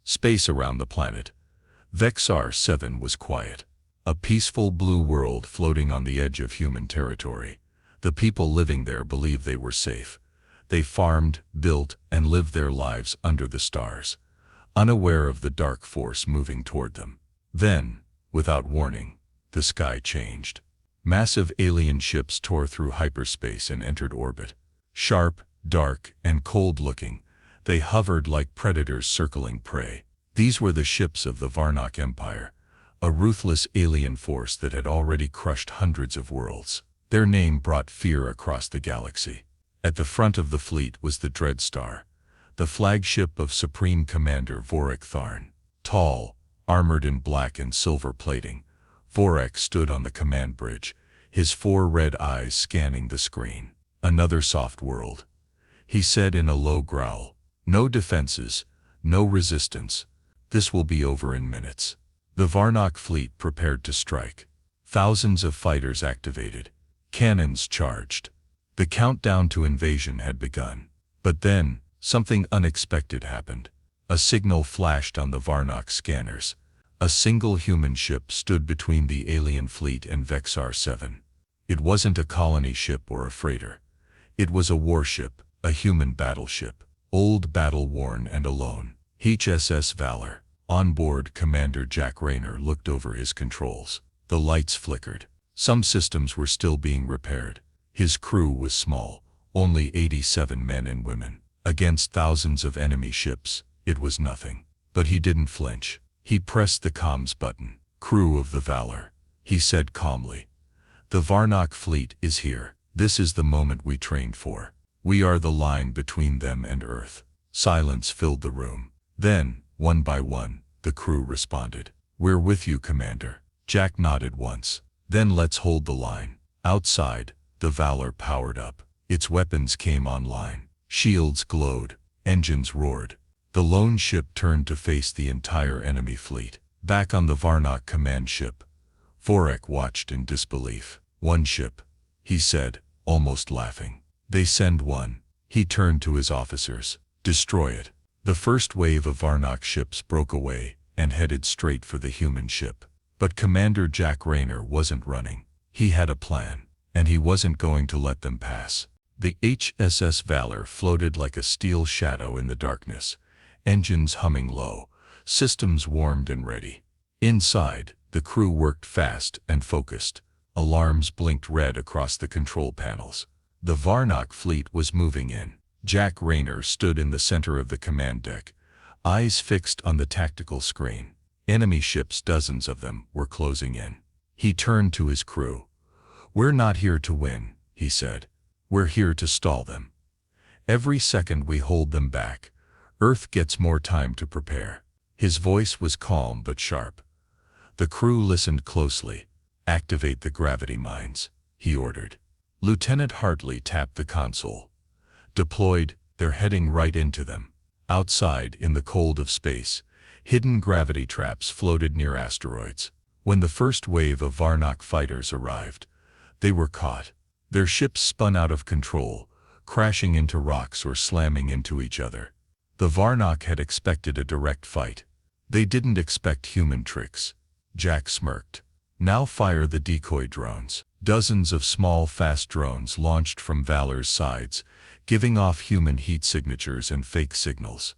Space around the planet. Vexar 7 was quiet. A peaceful blue world floating on the edge of human territory. The people living there believed they were safe. They farmed, built, and lived their lives under the stars, unaware of the dark force moving toward them. Then, without warning, the sky changed. Massive alien ships tore through hyperspace and entered orbit. Sharp, dark, and cold-looking, they hovered like predators circling prey. These were the ships of the Varnock Empire, a ruthless alien force that had already crushed hundreds of worlds. Their name brought fear across the galaxy. At the front of the fleet was the Dreadstar, the flagship of Supreme Commander Vorak Tharn. Tall, armored in black and silver plating, Vorak stood on the command bridge, his 4 red eyes scanning the screen. "Another soft world," he said in a low growl. "No defenses, no resistance. This will be over in minutes." The Varnock fleet prepared to strike. Thousands of fighters activated. Cannons charged. The countdown to invasion had begun. But then, something unexpected happened. A signal flashed on the Varnock scanners. A single human ship stood between the alien fleet and Vexar 7. It wasn't a colony ship or a freighter. It was a warship, a human battleship, old, battle-worn, and alone. HSS Valor. On board, Commander Jack Rayner looked over his controls. The lights flickered. Some systems were still being repaired. His crew was small, only 87 men and women. Against thousands of enemy ships, it was nothing. But he didn't flinch. He pressed the comms button. "Crew of the Valor," he said calmly. "The Varnock fleet is here. This is the moment we trained for. We are the line between them and Earth." Silence filled the room. Then, one by one, the crew responded. "We're with you, Commander." Jack nodded once. "Then let's hold the line." Outside, the Valor powered up. Its weapons came online. Shields glowed. Engines roared. The lone ship turned to face the entire enemy fleet. Back on the Varnock command ship, Vorak watched in disbelief. "One ship," he said, almost laughing. "They send one." He turned to his officers. "Destroy it." The first wave of Varnock ships broke away and headed straight for the human ship. But Commander Jack Rayner wasn't running. He had a plan, and he wasn't going to let them pass. The HSS Valor floated like a steel shadow in the darkness, engines humming low, systems warmed and ready. Inside, the crew worked fast and focused. Alarms blinked red across the control panels. The Varnock fleet was moving in. Jack Rayner stood in the center of the command deck, eyes fixed on the tactical screen. Enemy ships, dozens of them, were closing in. He turned to his crew. "We're not here to win," he said. "We're here to stall them. Every second we hold them back, Earth gets more time to prepare." His voice was calm but sharp. The crew listened closely. "Activate the gravity mines," he ordered. Lieutenant Hartley tapped the console. "Deployed," they're heading right into them. Outside, in the cold of space, hidden gravity traps floated near asteroids. When the first wave of Varnock fighters arrived, they were caught. Their ships spun out of control, crashing into rocks or slamming into each other. The Varnock had expected a direct fight. They didn't expect human tricks. Jack smirked. "Now fire the decoy drones." Dozens of small, fast drones launched from Valor's sides, giving off human heat signatures and fake signals.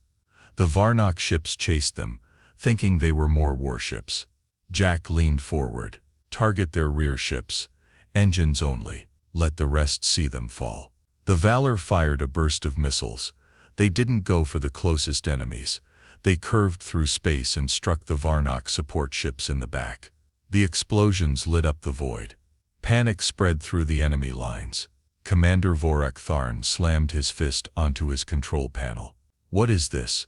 The Varnock ships chased them, thinking they were more warships. Jack leaned forward. "Target their rear ships. Engines only. Let the rest see them fall." The Valor fired a burst of missiles. They didn't go for the closest enemies. They curved through space and struck the Varnock support ships in the back. The explosions lit up the void. Panic spread through the enemy lines. Commander Vorak Tharn slammed his fist onto his control panel. "What is this?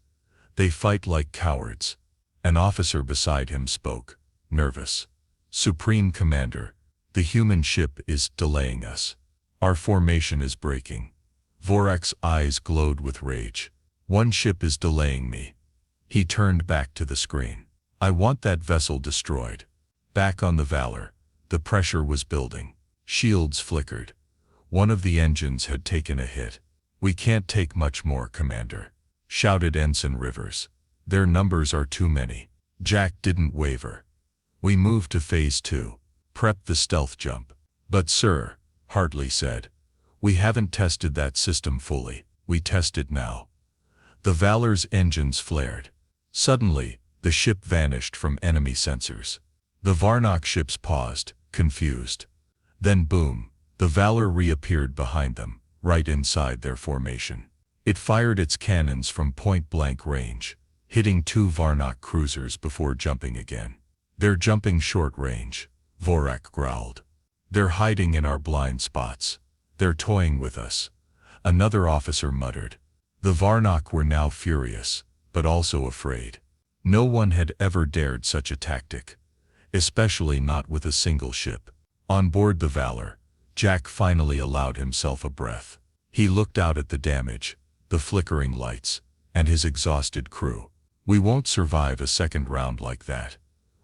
They fight like cowards." An officer beside him spoke, nervous. "Supreme Commander, the human ship is delaying us. Our formation is breaking." Vorak's eyes glowed with rage. "One ship is delaying me." He turned back to the screen. "I want that vessel destroyed." Back on the Valor, the pressure was building. Shields flickered. One of the engines had taken a hit. "We can't take much more, Commander," shouted Ensign Rivers. Their numbers are too many. Jack didn't waver. We moved to Phase 2. Prep the stealth jump. But sir, Hartley said, we haven't tested that system fully. We test it now. The Valor's engines flared. Suddenly, the ship vanished from enemy sensors. The Varnock ships paused, confused. Then boom, the Valor reappeared behind them, right inside their formation. It fired its cannons from point-blank range, hitting 2 Varnock cruisers before jumping again. They're jumping short range, Vorak growled. They're hiding in our blind spots. They're toying with us, another officer muttered. The Varnock were now furious, but also afraid. No one had ever dared such a tactic, especially not with a single ship. On board the Valor, Jack finally allowed himself a breath. He looked out at the damage, the flickering lights, and his exhausted crew. We won't survive a second round like that,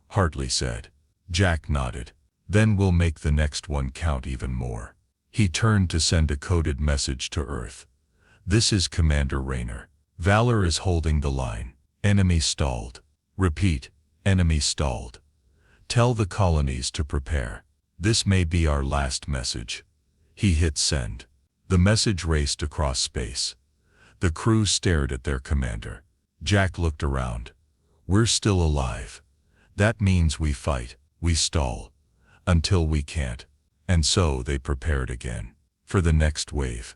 Hartley said. Jack nodded. Then we'll make the next one count even more. He turned to send a coded message to Earth. This is Commander Rayner. Valor is holding the line. Enemy stalled. Repeat, enemy stalled. Tell the colonies to prepare. This may be our last message. He hit send. The message raced across space. The crew stared at their commander. Jack looked around. We're still alive. That means we fight, we stall, until we can't. And so they prepared again for the next wave.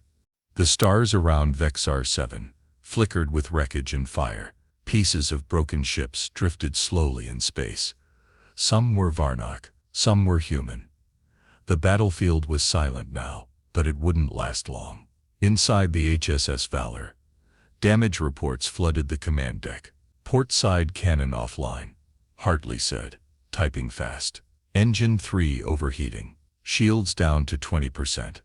The stars around Vexar 7 flickered with wreckage and fire. Pieces of broken ships drifted slowly in space. Some were Varnock, some were human. The battlefield was silent now, but it wouldn't last long. Inside the HSS Valor, damage reports flooded the command deck. Port side cannon offline, Hartley said, typing fast. Engine 3 overheating. Shields down to 20%.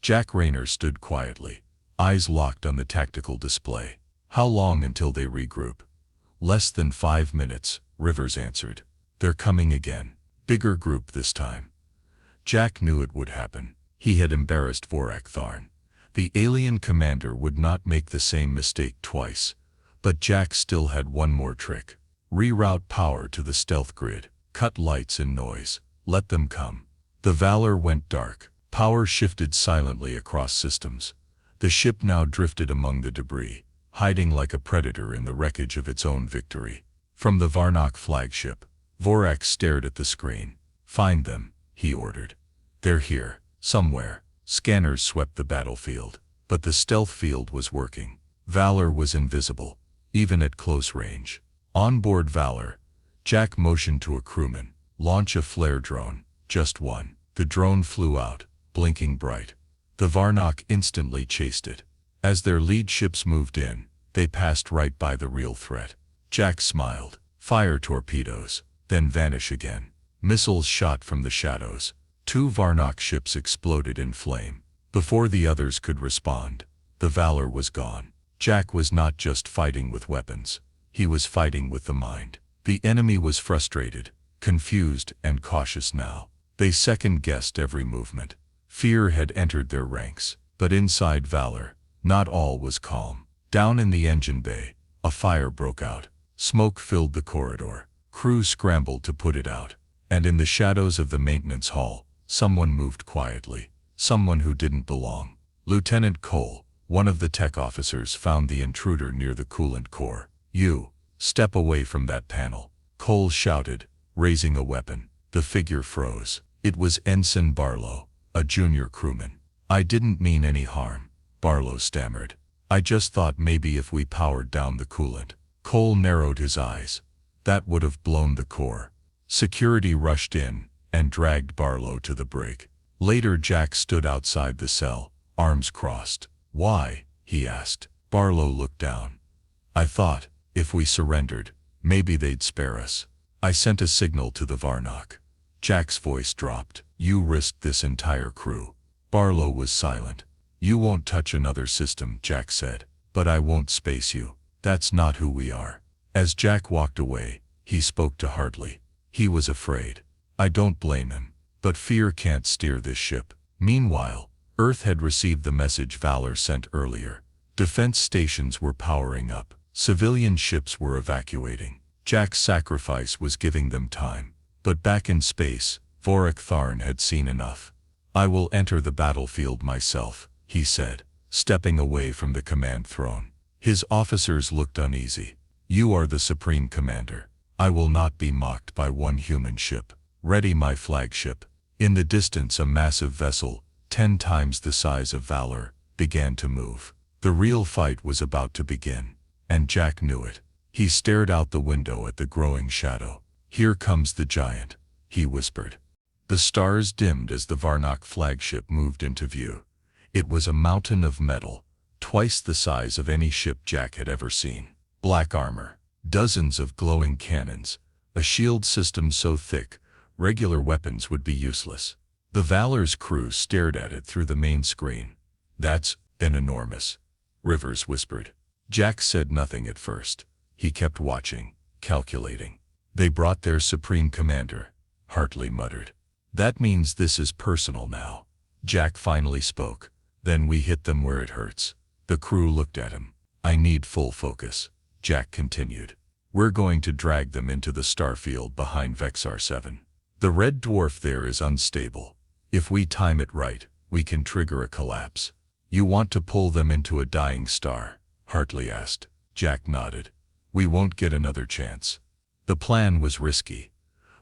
Jack Rayner stood quietly, eyes locked on the tactical display. How long until they regroup? Less than 5 minutes, Rivers answered. They're coming again. Bigger group this time. Jack knew it would happen. He had embarrassed Vorak Tharn. The alien commander would not make the same mistake twice. But Jack still had one more trick. Reroute power to the stealth grid. Cut lights and noise. Let them come. The Valor went dark. Power shifted silently across systems. The ship now drifted among the debris, hiding like a predator in the wreckage of its own victory. From the Varnock flagship, Vorak stared at the screen. Find them, he ordered. They're here, somewhere. Scanners swept the battlefield, but the stealth field was working. Valor was invisible, even at close range. On board Valor, Jack motioned to a crewman. Launch a flare drone, just one. The drone flew out, blinking bright. The Varnock instantly chased it. As their lead ships moved in, they passed right by the real threat. Jack smiled. Fire torpedoes, then vanish again. Missiles shot from the shadows. 2 Varnock ships exploded in flame. Before the others could respond, the Valor was gone. Jack was not just fighting with weapons. He was fighting with the mind. The enemy was frustrated, confused, and cautious now. They second-guessed every movement. Fear had entered their ranks. But inside Valor, not all was calm. Down in the engine bay, a fire broke out. Smoke filled the corridor. Crews scrambled to put it out. And in the shadows of the maintenance hall, someone moved quietly. Someone who didn't belong. Lieutenant Cole, one of the tech officers, found the intruder near the coolant core. You, step away from that panel, Cole shouted, raising a weapon. The figure froze. It was Ensign Barlow, a junior crewman. I didn't mean any harm, Barlow stammered. I just thought maybe if we powered down the coolant. Cole narrowed his eyes. That would have blown the core. Security rushed in and dragged Barlow to the brig. Later Jack stood outside the cell, arms crossed. Why? He asked. Barlow looked down. I thought, if we surrendered, maybe they'd spare us. I sent a signal to the Varnock. Jack's voice dropped. You risked this entire crew. Barlow was silent. You won't touch another system, Jack said. But I won't space you. That's not who we are. As Jack walked away, he spoke to Hartley. He was afraid. I don't blame him. But fear can't steer this ship. Meanwhile, Earth had received the message Valor sent earlier. Defense stations were powering up. Civilian ships were evacuating. Jack's sacrifice was giving them time. But back in space, Vorak Tharn had seen enough. "I will enter the battlefield myself," he said, stepping away from the command throne. His officers looked uneasy. "You are the supreme commander. I will not be mocked by one human ship. Ready my flagship." In the distance, a massive vessel, 10 times the size of Valor, began to move. The real fight was about to begin, and Jack knew it. He stared out the window at the growing shadow. "Here comes the giant," he whispered. The stars dimmed as the Varnock flagship moved into view. It was a mountain of metal, twice the size of any ship Jack had ever seen. Black armor, dozens of glowing cannons, a shield system so thick, regular weapons would be useless. The Valor's crew stared at it through the main screen. "That's enormous," Rivers whispered. Jack said nothing at first. He kept watching, calculating. "They brought their supreme commander," Hartley muttered. "That means this is personal now." Jack finally spoke. "Then we hit them where it hurts." The crew looked at him. "I need full focus," Jack continued. "We're going to drag them into the starfield behind Vexar 7. The red dwarf there is unstable. If we time it right, we can trigger a collapse." "You want to pull them into a dying star?" Hartley asked. Jack nodded. "We won't get another chance." The plan was risky,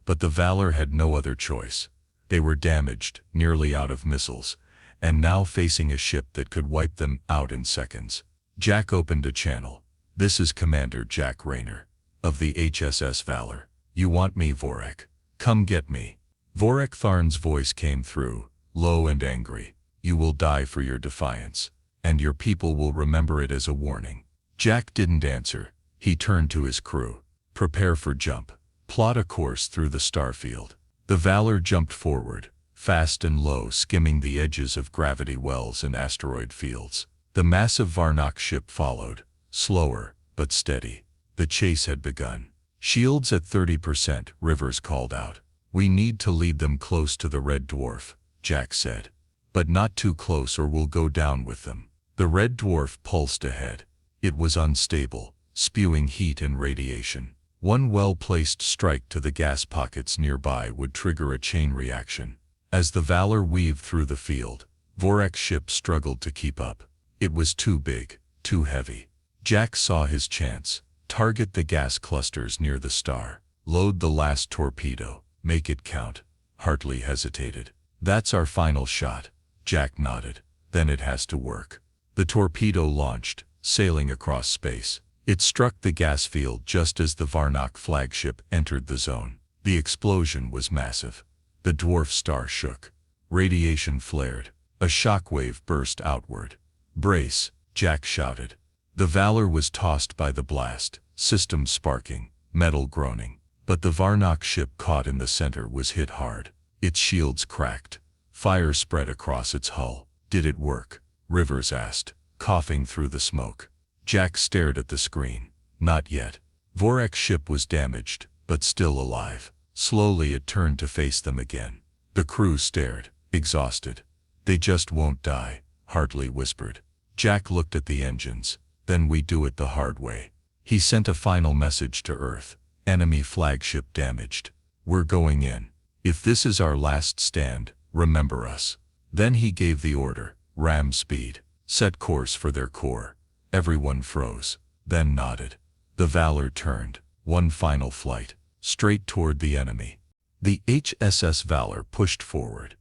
but the Valor had no other choice. They were damaged, nearly out of missiles, and now facing a ship that could wipe them out in seconds. Jack opened a channel. "This is Commander Jack Rayner, of the HSS Valor. You want me, Vorak? Come get me." Vorak Tharn's voice came through, low and angry. "You will die for your defiance, and your people will remember it as a warning." Jack didn't answer. He turned to his crew. "Prepare for jump. Plot a course through the starfield." The Valor jumped forward, fast and low, skimming the edges of gravity wells and asteroid fields. The massive Varnock ship followed, slower but steady. The chase had begun. "Shields at 30%, Rivers called out. "We need to lead them close to the red dwarf," Jack said. "But not too close or we'll go down with them." The red dwarf pulsed ahead. It was unstable, spewing heat and radiation. One well-placed strike to the gas pockets nearby would trigger a chain reaction. As the Valor weaved through the field, Vorak's ship struggled to keep up. It was too big, too heavy. Jack saw his chance. Target the gas clusters near the star. Load the last torpedo. Make it count. Hartley hesitated. "That's our final shot." Jack nodded. "Then it has to work." The torpedo launched, sailing across space. It struck the gas field just as the Varnock flagship entered the zone. The explosion was massive. The dwarf star shook. Radiation flared. A shockwave burst outward. "Brace," Jack shouted. The Valor was tossed by the blast, systems sparking, metal groaning. But the Varnock ship caught in the center was hit hard. Its shields cracked. Fire spread across its hull. "Did it work?" Rivers asked, coughing through the smoke. Jack stared at the screen. "Not yet." Vorak's ship was damaged, but still alive. Slowly it turned to face them again. The crew stared, exhausted. "They just won't die," Hartley whispered. Jack looked at the engines. "Then we do it the hard way." He sent a final message to Earth. "Enemy flagship damaged. We're going in. If this is our last stand, remember us." Then he gave the order, "Ram speed. Set course for their core." Everyone froze, then nodded. The Valor turned, one final flight, straight toward the enemy. The HSS Valor pushed forward.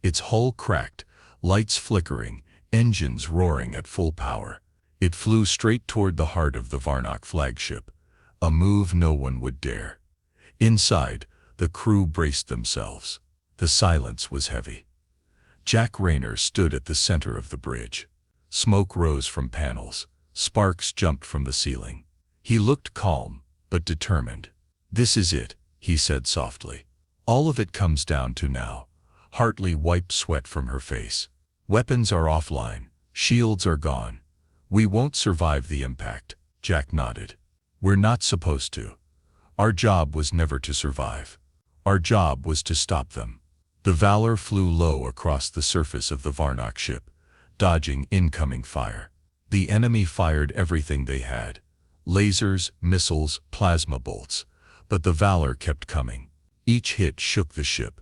Its hull cracked, lights flickering, engines roaring at full power. It flew straight toward the heart of the Varnock flagship, a move no one would dare. Inside, the crew braced themselves. The silence was heavy. Jack Rayner stood at the center of the bridge. Smoke rose from panels. Sparks jumped from the ceiling. He looked calm, but determined. "This is it," he said softly. "All of it comes down to now." Hartley wiped sweat from her face. "Weapons are offline. Shields are gone. We won't survive the impact." Jack nodded. "We're not supposed to. Our job was never to survive. Our job was to stop them." The Valor flew low across the surface of the Varnock ship, dodging incoming fire. The enemy fired everything they had. lasers, missiles, plasma bolts. But the Valor kept coming. Each hit shook the ship,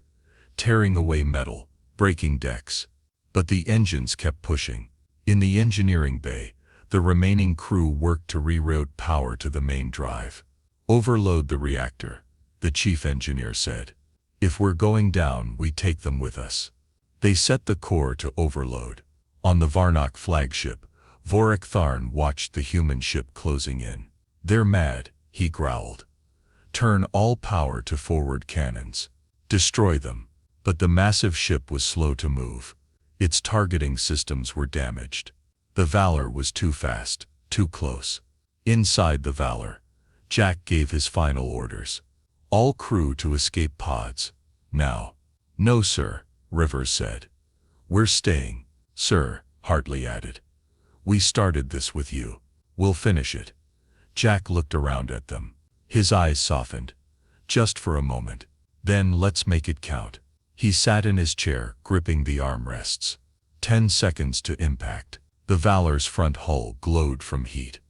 tearing away metal, breaking decks. But the engines kept pushing. In the engineering bay, the remaining crew worked to reroute power to the main drive. "Overload the reactor," the chief engineer said. "If we're going down, we take them with us." They set the core to overload. On the Varnock flagship, Vorik Tharn watched the human ship closing in. "They're mad," he growled. "Turn all power to forward cannons. Destroy them." But the massive ship was slow to move. Its targeting systems were damaged. The Valor was too fast, too close. Inside the Valor, Jack gave his final orders. "All crew to escape pods. Now." "No, sir," Rivers said. "We're staying, sir," Hartley added. "We started this with you. We'll finish it." Jack looked around at them. His eyes softened. "Just for a moment. Then let's make it count." He sat in his chair, gripping the armrests. 10 seconds to impact. The Valor's front hull glowed from heat.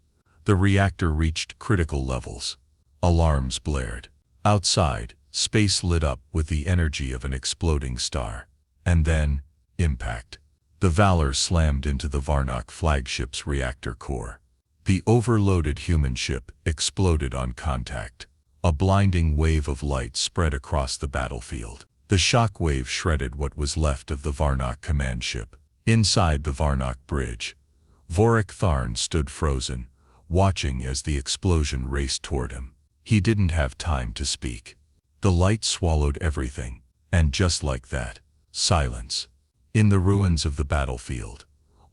The reactor reached critical levels. Alarms blared. Outside, space lit up with the energy of an exploding star. And then, impact. The Valor slammed into the Varnock flagship's reactor core. The overloaded human ship exploded on contact. A blinding wave of light spread across the battlefield. The shock wave shredded what was left of the Varnock command ship. Inside the Varnock bridge, Vorik Tharn stood frozen, watching as the explosion raced toward him. He didn't have time to speak. The light swallowed everything, and just like that, silence. In the ruins of the battlefield,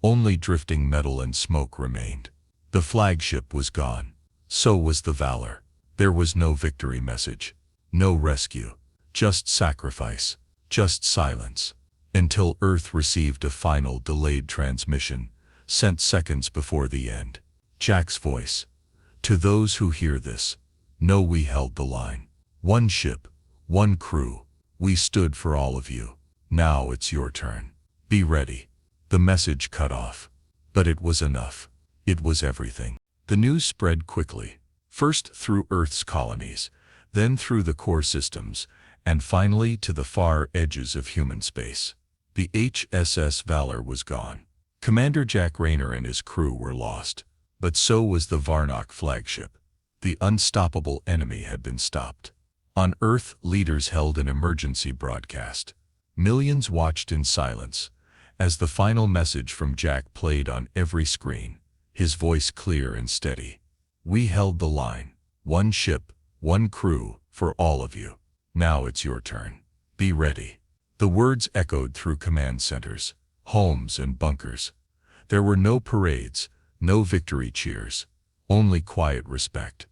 only drifting metal and smoke remained. The flagship was gone. So was the Valor. There was no victory message, no rescue, just sacrifice, just silence. Until Earth received a final delayed transmission, sent seconds before the end. Jack's voice. "To those who hear this, know we held the line. One ship, one crew. We stood for all of you. Now it's your turn. Be ready." The message cut off. But it was enough. It was everything. The news spread quickly, first through Earth's colonies, then through the core systems, and finally to the far edges of human space. The HSS Valor was gone. Commander Jack Rayner and his crew were lost, but so was the Varnock flagship. The unstoppable enemy had been stopped. On Earth, leaders held an emergency broadcast. Millions watched in silence as the final message from Jack played on every screen, his voice clear and steady. "We held the line. One ship, one crew, for all of you. Now it's your turn. Be ready." The words echoed through command centers, homes and bunkers. There were no parades, no victory cheers, only quiet respect.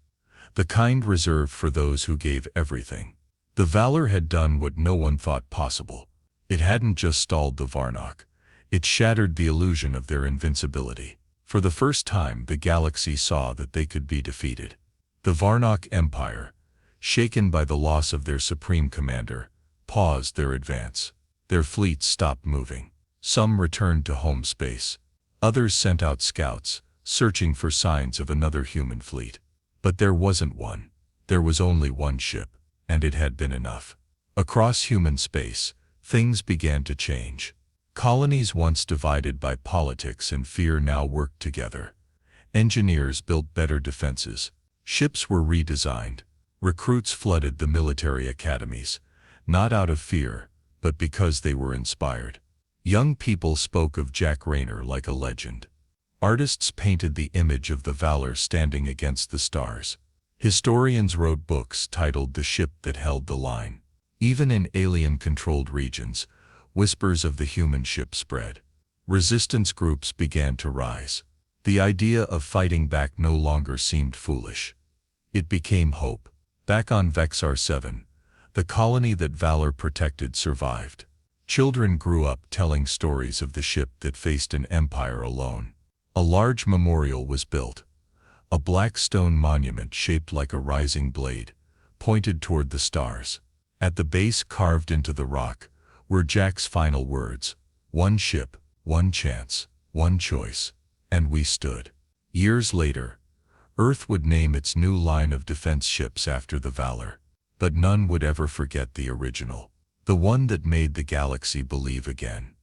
The kind reserved for those who gave everything. The Valor had done what no one thought possible. It hadn't just stalled the Varnock. It shattered the illusion of their invincibility. For the first time, the galaxy saw that they could be defeated. The Varnock Empire, shaken by the loss of their supreme commander, paused their advance. Their fleets stopped moving. Some returned to home space. Others sent out scouts, searching for signs of another human fleet. But there wasn't one. There was only one ship, and it had been enough. Across human space, things began to change. Colonies once divided by politics and fear now worked together. Engineers built better defenses. Ships were redesigned. Recruits flooded the military academies, not out of fear, but because they were inspired. Young people spoke of Jack Rayner like a legend. Artists painted the image of the Valor standing against the stars. Historians wrote books titled "The Ship That Held the Line." Even in alien-controlled regions, whispers of the human ship spread. Resistance groups began to rise. The idea of fighting back no longer seemed foolish. It became hope. Back on Vexar 7, the colony that Valor protected survived. Children grew up telling stories of the ship that faced an empire alone. A large memorial was built. A black stone monument shaped like a rising blade, pointed toward the stars. At the base, carved into the rock, were Jack's final words: "One ship, one chance, one choice." And we stood. Years later, Earth would name its new line of defense ships after the valor. But none would ever forget the original. The one that made the galaxy believe again.